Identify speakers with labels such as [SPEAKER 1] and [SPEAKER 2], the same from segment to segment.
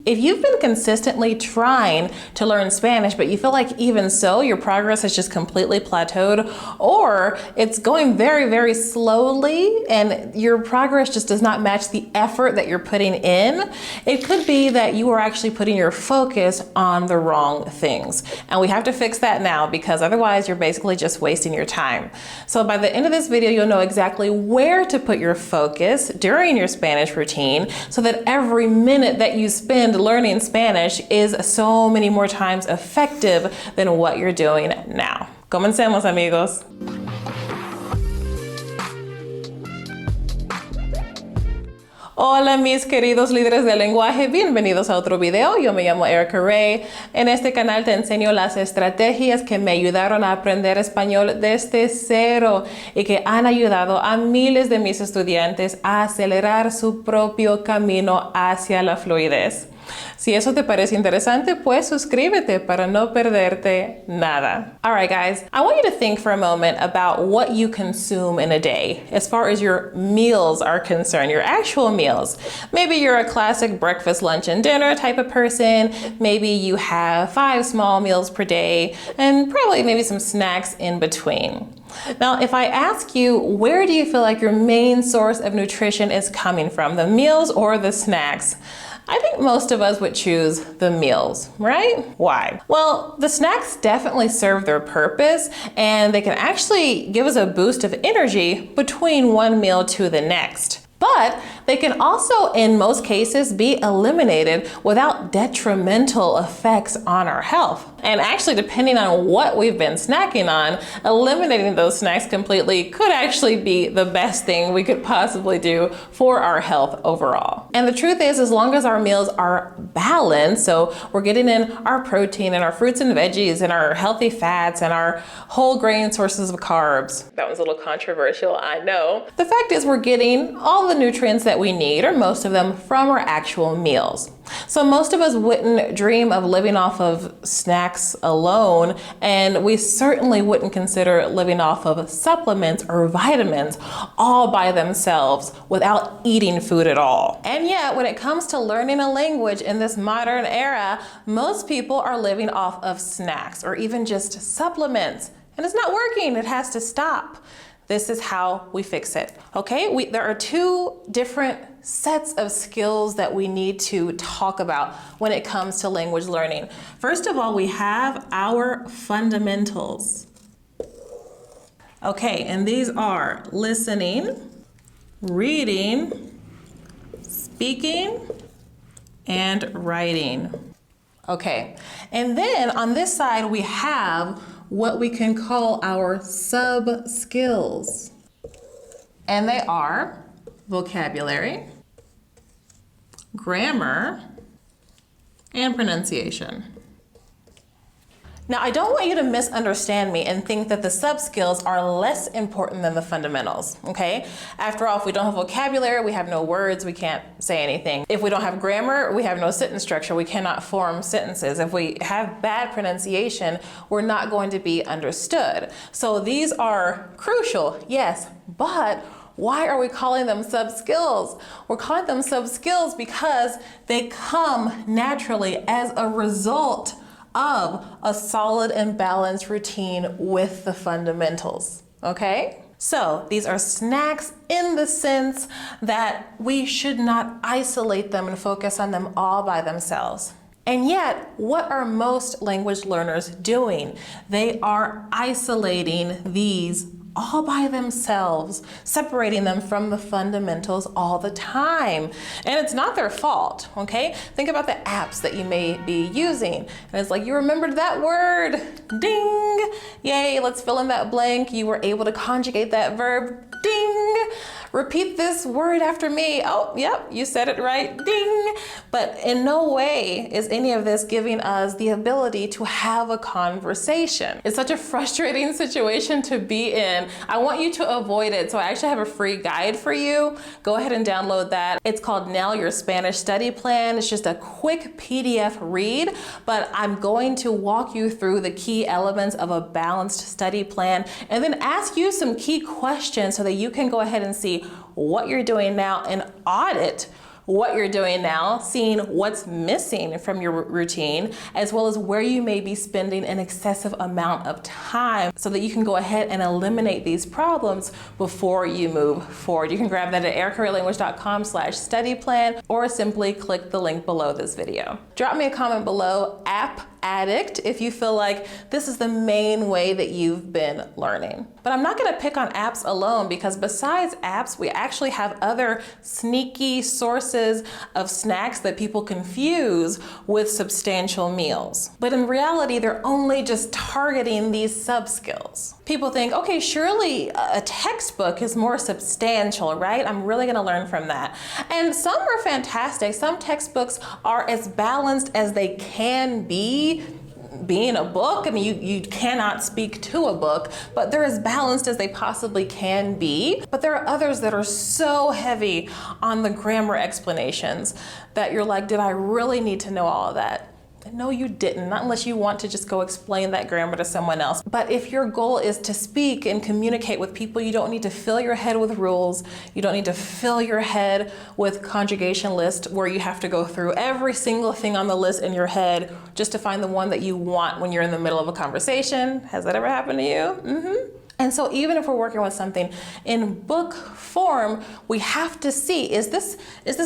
[SPEAKER 1] If you've been consistently trying to learn Spanish, but you feel like even so, your progress has just completely plateaued, or it's going very, very slowly and your progress just does not match the effort that you're putting in, it could be that you are actually putting your focus on the wrong things. And we have to fix that now, because otherwise you're basically just wasting your time. So by the end of this video, you'll know exactly where to put your focus during your Spanish routine so that every minute that you spend learning Spanish is so many more times effective than what you're doing now. Comencemos, amigos. Hola mis queridos líderes del lenguaje, bienvenidos a otro video. Yo me llamo Erica Ray. En este canal te enseño las estrategias que me ayudaron a aprender español desde cero y que han ayudado a miles de mis estudiantes a acelerar su propio camino hacia la fluidez. Si eso te parece interesante, pues suscríbete para no perderte nada. All right, guys, I want you to think for a moment about what you consume in a day as far as your meals are concerned, your actual meals. Maybe you're a classic breakfast, lunch, and dinner type of person. Maybe you have 5 small meals per day and probably maybe some snacks in between. Now, if I ask you, where do you feel like your main source of nutrition is coming from, the meals or the snacks? I think most of us would choose the meals, right? Why? Well, the snacks definitely serve their purpose and they can actually give us a boost of energy between one meal to the next. But they can also, in most cases, be eliminated without detrimental effects on our health. And actually, depending on what we've been snacking on, eliminating those snacks completely could actually be the best thing we could possibly do for our health overall. And the truth is, as long as our meals are balanced, so we're getting in our protein and our fruits and veggies and our healthy fats and our whole grain sources of carbs. That was a little controversial, I know. The fact is, we're getting all the nutrients that we need, or most of them, from our actual meals. So most of us wouldn't dream of living off of snacks alone, and we certainly wouldn't consider living off of supplements or vitamins all by themselves without eating food at all. And yet, when it comes to learning a language in this modern era, most people are living off of snacks or even just supplements, and it's not working. It has to stop. This is how we fix it, okay? There are 2 different sets of skills that we need to talk about when it comes to language learning. First of all, we have our fundamentals. Okay, and these are listening, reading, speaking, and writing. Okay, and then on this side, we have what we can call our subskills. And they are vocabulary, grammar, and pronunciation. Now, I don't want you to misunderstand me and think that the subskills are less important than the fundamentals, okay? After all, if we don't have vocabulary, we have no words, we can't say anything. If we don't have grammar, we have no sentence structure, we cannot form sentences. If we have bad pronunciation, we're not going to be understood. So these are crucial, yes, but why are we calling them subskills? We're calling them subskills because they come naturally as a result of a solid and balanced routine with the fundamentals, okay? So these are snacks in the sense that we should not isolate them and focus on them all by themselves. And yet, what are most language learners doing? They are isolating these all by themselves, separating them from the fundamentals all the time. And it's not their fault, okay? Think about the apps that you may be using. And it's like, you remembered that word, ding, yay, let's fill in that blank. You were able to conjugate that verb, ding. Repeat this word after me. Oh, yep, you said it right, ding. But in no way is any of this giving us the ability to have a conversation. It's such a frustrating situation to be in. I want you to avoid it. So I actually have a free guide for you. Go ahead and download that. It's called Nail Your Spanish Study Plan. It's just a quick PDF read, but I'm going to walk you through the key elements of a balanced study plan and then ask you some key questions so that you can go ahead and see what you're doing now and audit what you're doing now, seeing what's missing from your routine, as well as where you may be spending an excessive amount of time so that you can go ahead and eliminate these problems before you move forward. You can grab that at ericaraylanguage.com/study plan or simply click the link below this video. Drop me a comment below, app addict, if you feel like this is the main way that you've been learning. But I'm not going to pick on apps alone, because besides apps, we actually have other sneaky sources of snacks that people confuse with substantial meals. But in reality, they're only just targeting these subskills. People think, okay, surely a textbook is more substantial, right? I'm really going to learn from that. And some are fantastic. Some textbooks are as balanced as they can be. Being a book, I mean, you cannot speak to a book, but they're as balanced as they possibly can be. But there are others that are so heavy on the grammar explanations that you're like, did I really need to know all of that? No, you didn't, not unless you want to just go explain that grammar to someone else. But if your goal is to speak and communicate with people, you don't need to fill your head with rules. You don't need to fill your head with conjugation lists where you have to go through every single thing on the list in your head just to find the one that you want when you're in the middle of a conversation. Has that ever happened to you? And so even if we're working with something in book form, we have to see, is this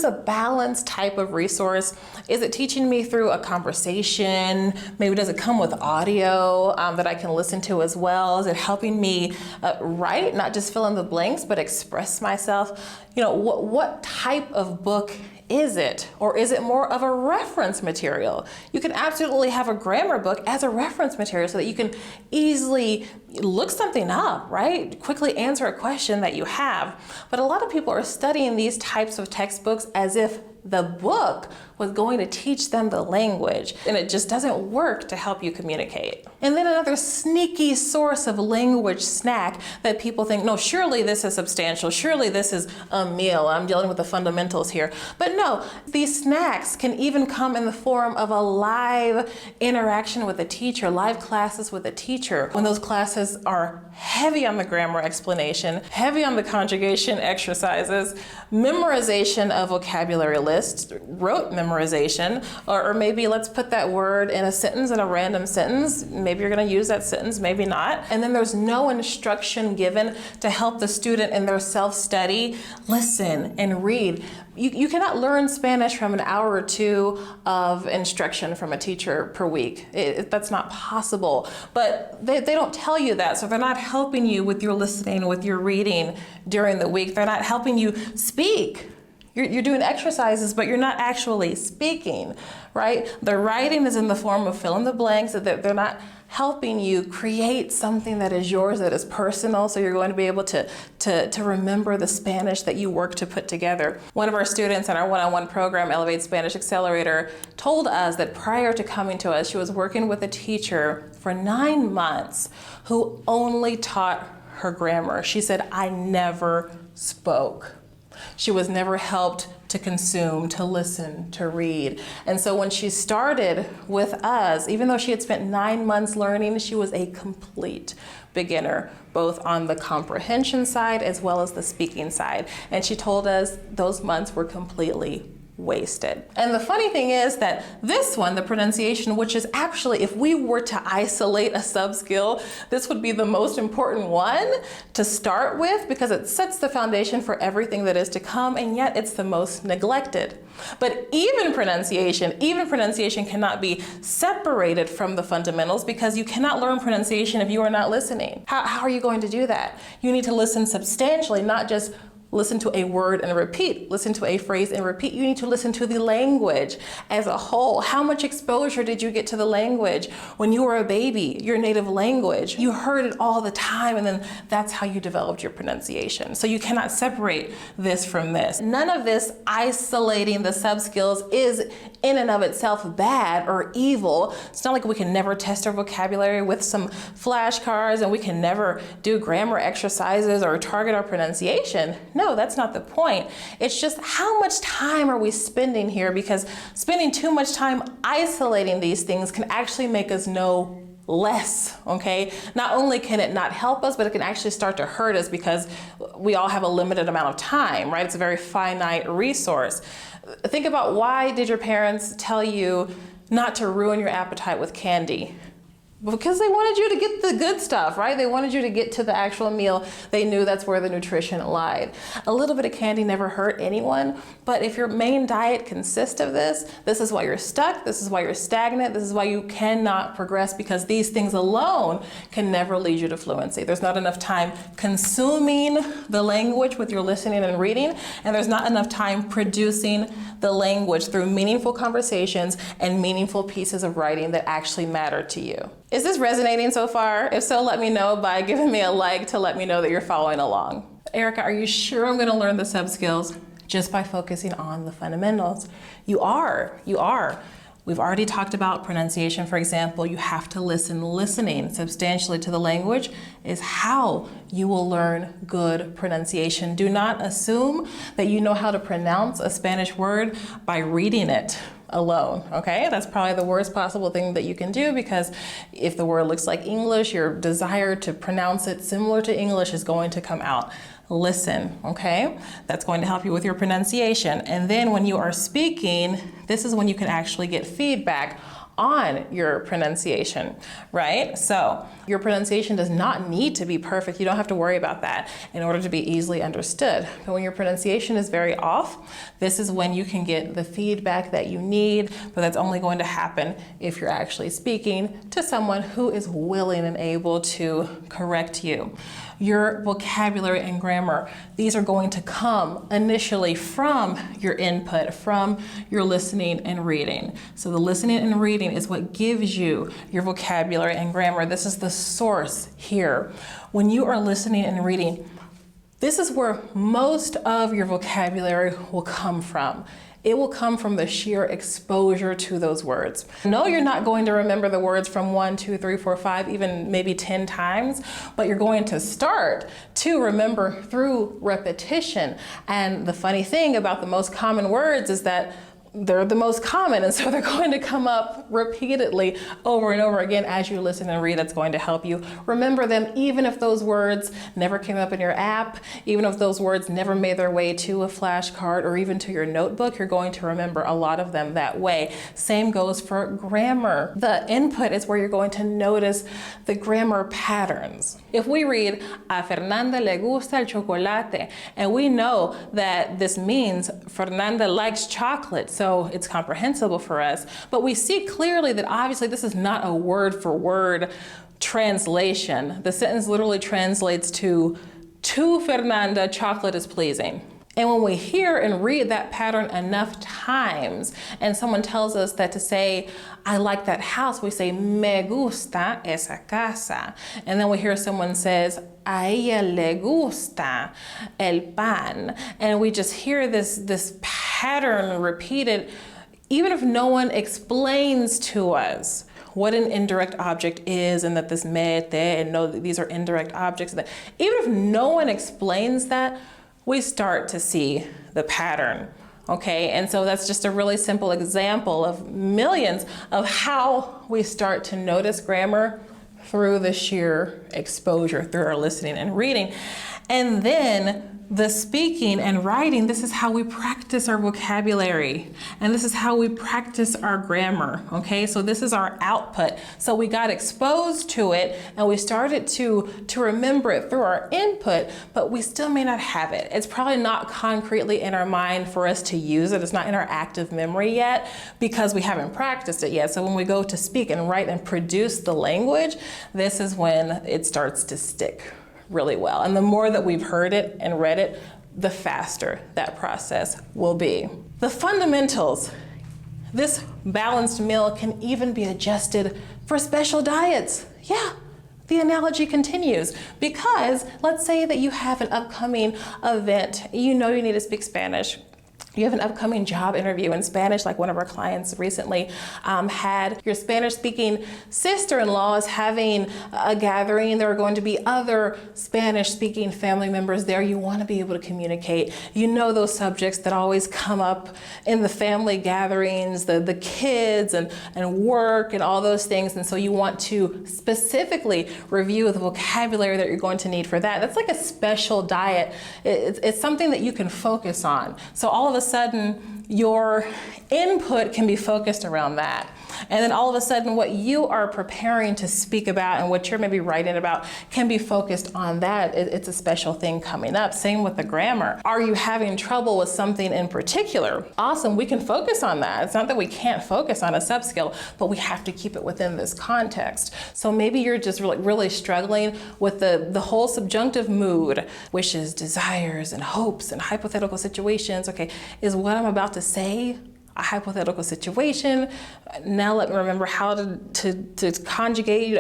[SPEAKER 1] a balanced type of resource? Is it teaching me through a conversation? Maybe does it come with audio that I can listen to as well? Is it helping me write, not just fill in the blanks, but express myself? You know, what type of book is it? Or is it more of a reference material? You can absolutely have a grammar book as a reference material so that you can easily look something up, right? Quickly answer a question that you have. But a lot of people are studying these types of textbooks as if the book was going to teach them the language, and it just doesn't work to help you communicate. And then another sneaky source of language snack that people think, no, surely this is substantial, surely this is a meal, I'm dealing with the fundamentals here. But no, these snacks can even come in the form of a live interaction with a teacher, live classes with a teacher. When those classes are heavy on the grammar explanation, heavy on the conjugation exercises, memorization of vocabulary lists, rote memorization, or maybe let's put that word in a sentence, in a random sentence. Maybe you're going to use that sentence, maybe not. And then there's no instruction given to help the student in their self-study listen and read. You cannot learn Spanish from an hour or two of instruction from a teacher per week. That's not possible. But they don't tell you that, so they're not helping you with your listening, with your reading during the week. They're not helping you speak. You're doing exercises, but you're not actually speaking, right? The writing is in the form of fill in the blanks. They're not helping you create something that is yours, that is personal, so you're going to be able to remember the Spanish that you work to put together. One of our students in our one-on-one program, Elevate Spanish Accelerator, told us that prior to coming to us, she was working with a teacher for 9 months who only taught her grammar. She said, I never spoke. She was never helped to consume, to listen, to read. And so when she started with us, even though she had spent 9 months learning, she was a complete beginner, both on the comprehension side as well as the speaking side. And she told us those months were completely wasted. And the funny thing is that this one, the pronunciation, which is actually, if we were to isolate a subskill, this would be the most important one to start with because it sets the foundation for everything that is to come, and yet it's the most neglected. But even pronunciation cannot be separated from the fundamentals because you cannot learn pronunciation if you are not listening. How are you going to do that? You need to listen substantially, not just listen to a word and repeat, listen to a phrase and repeat. You need to listen to the language as a whole. How much exposure did you get to the language when you were a baby, your native language? You heard it all the time, and then that's how you developed your pronunciation. So you cannot separate this from this. None of this isolating the subskills is in and of itself bad or evil. It's not like we can never test our vocabulary with some flashcards and we can never do grammar exercises or target our pronunciation. No, that's not the point. It's just how much time are we spending here, because spending too much time isolating these things can actually make us know less, okay? Not only can it not help us, but it can actually start to hurt us because we all have a limited amount of time, right? It's a very finite resource. Think about, why did your parents tell you not to ruin your appetite with candy? Because they wanted you to get the good stuff, right? They wanted you to get to the actual meal. They knew that's where the nutrition lied. A little bit of candy never hurt anyone, but if your main diet consists of this is why you're stuck, this is why you're stagnant, this is why you cannot progress, because these things alone can never lead you to fluency. There's not enough time consuming the language with your listening and reading, and there's not enough time producing the language through meaningful conversations and meaningful pieces of writing that actually matter to you. Is this resonating so far? If so, let me know by giving me a like to let me know that you're following along. Erica, are you sure I'm gonna learn the subskills just by focusing on the fundamentals? You are. We've already talked about pronunciation, for example. You have to listen. Listening substantially to the language is how you will learn good pronunciation. Do not assume that you know how to pronounce a Spanish word by reading it alone, okay? That's probably the worst possible thing that you can do, because if the word looks like English, your desire to pronounce it similar to English is going to come out. Listen, okay? That's going to help you with your pronunciation. And then when you are speaking, this is when you can actually get feedback on your pronunciation, right? So your pronunciation does not need to be perfect. You don't have to worry about that in order to be easily understood. But when your pronunciation is very off, this is when you can get the feedback that you need, but that's only going to happen if you're actually speaking to someone who is willing and able to correct you. Your vocabulary and grammar, these are going to come initially from your input, from your listening and reading. So the listening and reading is what gives you your vocabulary and grammar. This is the source here. When you are listening and reading, this is where most of your vocabulary will come from. It will come from the sheer exposure to those words. No, you're not going to remember the words from 1, 2, 3, 4, 5, even maybe 10 times, but you're going to start to remember through repetition. And the funny thing about the most common words is that they're the most common, and so they're going to come up repeatedly over and over again as you listen and read. That's going to help you remember them, even if those words never came up in your app, even if those words never made their way to a flashcard or even to your notebook. You're going to remember a lot of them that way. Same goes for grammar. The input is where you're going to notice the grammar patterns. If we read, a Fernanda le gusta el chocolate, and we know that this means Fernanda likes chocolate, so it's comprehensible for us, but we see clearly that obviously this is not a word for word translation. The sentence literally translates to Fernanda, chocolate is pleasing. And when we hear and read that pattern enough times, and someone tells us that to say, I like that house, we say, me gusta esa casa. And then we hear someone says, a ella le gusta el pan. And we just hear this pattern repeated, even if no one explains to us what an indirect object is, and that this me, te, and know that these are indirect objects. That even if no one explains that, we start to see the pattern, okay? And so that's just a really simple example of millions of how we start to notice grammar through the sheer exposure, through our listening and reading. And then the speaking and writing, this is how we practice our vocabulary, and this is how we practice our grammar, okay? So this is our output. So we got exposed to it and we started to remember it through our input, but we still may not have it. It's probably not concretely in our mind for us to use it. It's not in our active memory yet because we haven't practiced it yet. So when we go to speak and write and produce the language, this is when it starts to stick really well. And the more that we've heard it and read it, the faster that process will be. The fundamentals. This balanced meal can even be adjusted for special diets. Yeah, the analogy continues, because let's say that you have an upcoming event. You know you need to speak Spanish. You have an upcoming job interview in Spanish, like one of our clients recently had. Your Spanish-speaking sister-in-law is having a gathering. There are going to be other Spanish-speaking family members there. You want to be able to communicate. You know those subjects that always come up in the family gatherings, the kids and work and all those things. And so you want to specifically review the vocabulary that you're going to need for that. That's like a special diet. It's something that you can focus on. So all of a sudden, your input can be focused around that. And then all of a sudden what you are preparing to speak about and what you're maybe writing about can be focused on that. It's a special thing coming up. Same with the grammar. Are you having trouble with something in particular? Awesome, we can focus on that. It's not that we can't focus on a subskill, but we have to keep it within this context. So maybe you're just really struggling with the whole subjunctive mood, wishes, desires, and hopes, and hypothetical situations. Okay, is what I'm about to say a hypothetical situation? Now let me remember how to conjugate.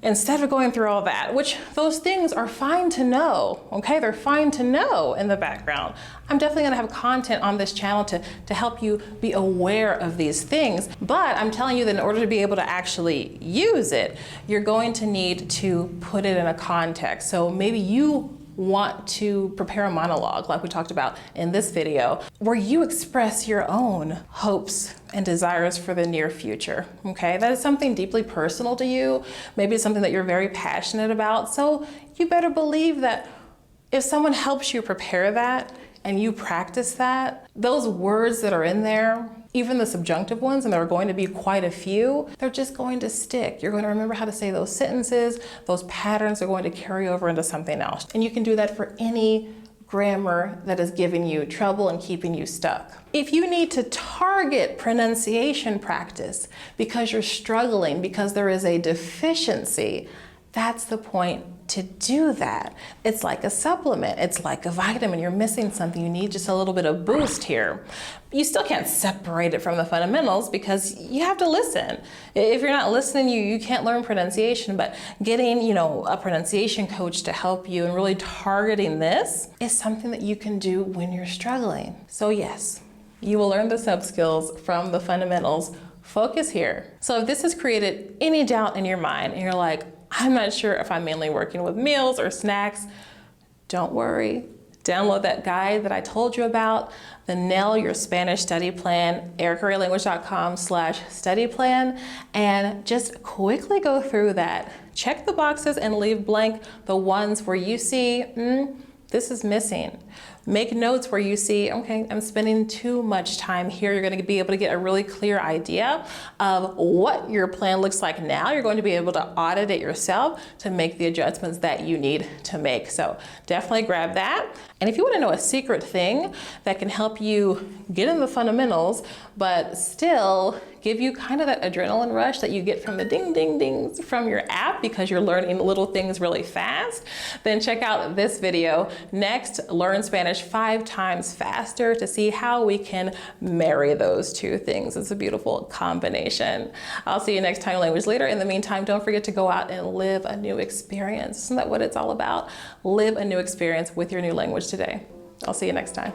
[SPEAKER 1] Instead of going through all that, which those things are fine to know, okay? They're fine to know in the background. I'm definitely gonna have content on this channel to help you be aware of these things, but I'm telling you that in order to be able to actually use it, you're going to need to put it in a context. So maybe you want to prepare a monologue like we talked about in this video, where you express your own hopes and desires for the near future, okay? That is something deeply personal to you. Maybe it's something that you're very passionate about. So you better believe that if someone helps you prepare that and you practice that, those words that are in there, even the subjunctive ones, and there are going to be quite a few, they're just going to stick. You're going to remember how to say those sentences. Those patterns are going to carry over into something else. And you can do that for any grammar that is giving you trouble and keeping you stuck. If you need to target pronunciation practice because you're struggling, because there is a deficiency, that's the point to do that. It's like a supplement. It's like a vitamin. You're missing something. You need just a little bit of boost here. You still can't separate it from the fundamentals because you have to listen. If you're not listening, you can't learn pronunciation, but getting, a pronunciation coach to help you and really targeting this is something that you can do when you're struggling. So yes, you will learn the subskills from the fundamentals. Focus here. So if this has created any doubt in your mind and you're like, I'm not sure if I'm mainly working with meals or snacks, don't worry. Download that guide that I told you about, the Nail Your Spanish Study Plan, ericaraylanguage.com/study plan, and just quickly go through that. Check the boxes and leave blank the ones where you see, this is missing. Make notes where you see, okay, I'm spending too much time here. You're going to be able to get a really clear idea of what your plan looks like now. You're going to be able to audit it yourself to make the adjustments that you need to make. So definitely grab that. And if you want to know a secret thing that can help you get in the fundamentals, but still give you kind of that adrenaline rush that you get from the ding, ding, dings from your app because you're learning little things really fast, then check out this video. Next, learn Spanish 5 times faster to see how we can marry those two things. It's a beautiful combination. I'll see you next time, Language Leader. In the meantime, don't forget to go out and live a new experience. Isn't that what it's all about? Live a new experience with your new language today. I'll see you next time.